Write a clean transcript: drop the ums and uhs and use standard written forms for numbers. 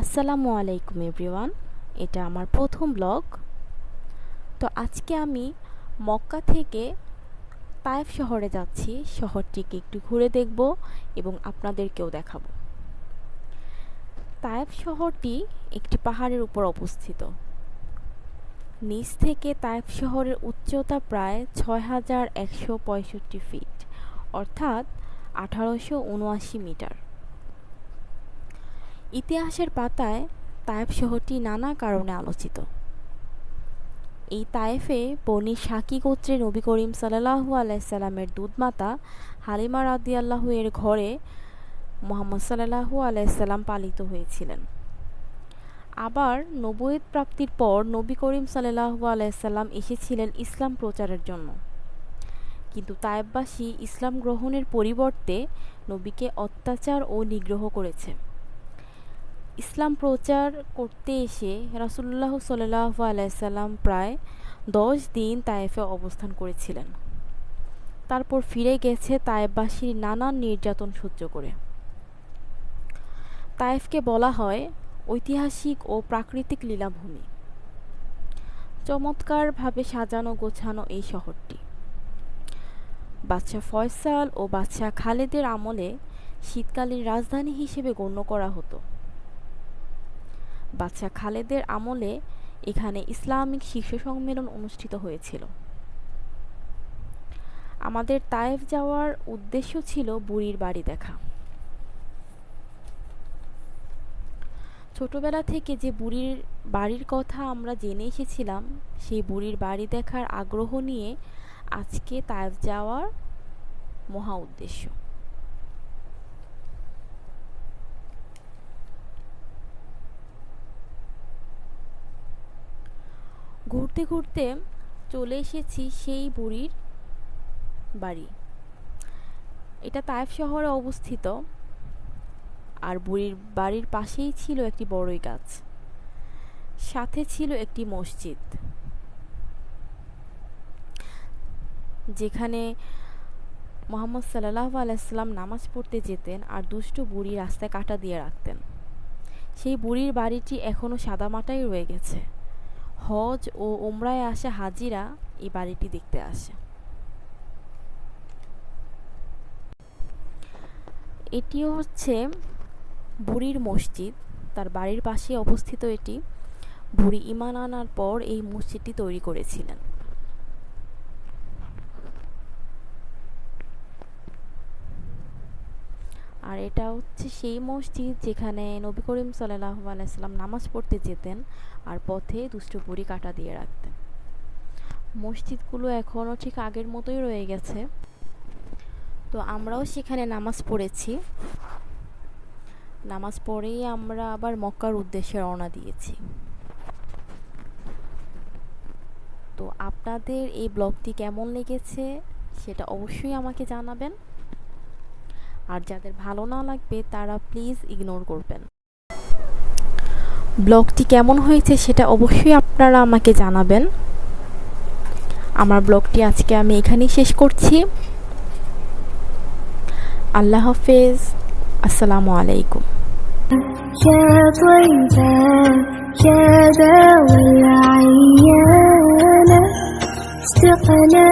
আসসালামু আলাইকুম এভরিওয়ান, এটা আমার প্রথম ব্লগ। তো আজকে আমি মক্কা থেকে তায়েফ শহরে যাচ্ছি। শহরটিকে একটু ঘুরে দেখব এবং আপনাদেরকেও দেখাবো। তায়েফ শহরটি একটি পাহাড়ের উপর অবস্থিত। নিচ থেকে তায়েফ শহরের উচ্চতা প্রায় ৬,১৬৫ ফিট, অর্থাৎ ১৮৭৯ মিটার। ইতিহাসের পাতায় তায়েফ শহরটি নানা কারণে আলোচিত। এই তায়েফে বনি শাকি গোত্রে নবী করিম সাল্লাল্লাহু আলাইহি সাল্লামের দুধমাতা হালিমা রাদিয়াল্লাহু এর ঘরে মুহাম্মদ সাল্লাল্লাহু আলাইহি সাল্লাম পালিত হয়েছিলেন। আবার নবুয়ত প্রাপ্তির পর নবী করিম সাল্লাল্লাহু আলাইহি সাল্লাম এসেছিলেন ইসলাম প্রচারের জন্য। কিন্তু তায়েফবাসী ইসলাম গ্রহণের পরিবর্তে নবীকে অত্যাচার ও নিগ্রহ করেছে। ইসলাম প্রচার করতে এসে রাসূলুল্লাহ সাল্লাল্লাহু আলাইহি সাল্লাম প্রায় 10 দিন তায়েফে অবস্থান করেছিলেন। তারপর ফিরে গেছে তায়েফবাসীর নানান নির্যাতন সহ্য করে। তায়েফকে বলা হয় ঐতিহাসিক ও প্রাকৃতিক লীলাভূমি। চমৎকারভাবে সাজানো গোছানো এই শহরটি বাদশাহ ফয়সাল ও বাদশাহ খালেদের আমলে শীতকালীন রাজধানী হিসেবে গণ্য করা হতো। বাদশাহ খালেদের আমলে এখানে ইসলামিক শীর্ষ সম্মেলন অনুষ্ঠিত হয়েছিল। আমাদের তায়েফ যাওয়ার উদ্দেশ্য ছিল বুড়ির বাড়ি দেখা। ছোটবেলা থেকে যে বুড়ির বাড়ির কথা আমরা জেনে এসেছিলাম, সেই বুড়ির বাড়ি দেখার আগ্রহ নিয়ে আজকে তায়েফ যাওয়ার মহা উদ্দেশ্য। ঘুরতে ঘুরতে চলে এসেছি সেই বুড়ির বাড়ি। এটা তায়েফ শহরে অবস্থিত। আর বুড়ির বাড়ির পাশেই ছিল একটি বড়ই গাছ, সাথে ছিল একটি মসজিদ, যেখানে মুহাম্মদ সাল্লাল্লাহু আলাইহি সাল্লাম নামাজ পড়তে যেতেন আর দুষ্ট বুড়ি রাস্তায় কাঁটা দিয়ে রাখতেন। সেই বুড়ির বাড়িটি এখনো সাদামাটাই রয়ে গেছে। হজ ও উমরায় আসা হাজিরা এই বাড়িটি দেখতে আসে। এটিও হচ্ছে বুড়ির মসজিদ। তার বাড়ির পাশে অবস্থিত এটি। বুড়ি ঈমান আনার পর এই মসজিদটি তৈরি করেছিলেন। আর এটা হচ্ছে সেই মসজিদ যেখানে নবী করিম সাল্লাল্লাহু আলাইহি সাল্লাম নামাজ পড়তে যেতেন আর পথে দুষ্ট বুড়ি কাঁটা দিয়ে রাখতেন। মসজিদগুলো এখনও ঠিক আগের মতোই রয়ে গেছে। তো আমরাও সেখানে নামাজ পড়েছি। নামাজ পড়েই আমরা আবার মক্কার উদ্দেশ্যে রওনা দিয়েছি। তো আপনাদের এই ব্লগটি কেমন লেগেছে সেটা অবশ্যই আমাকে জানাবেন। আর যাদের ভালো না লাগবে তারা প্লিজ ইগনোর করবেন। ব্লগটি কেমন হয়েছে সেটা অবশ্যই আপনারা আমাকে জানাবেন। আমার ব্লগটি আজকে আমি এখানেই শেষ করছি। আল্লাহ হাফেজ, আসসালামু আলাইকুম। يا طيبة يا داوي العيانة استقنا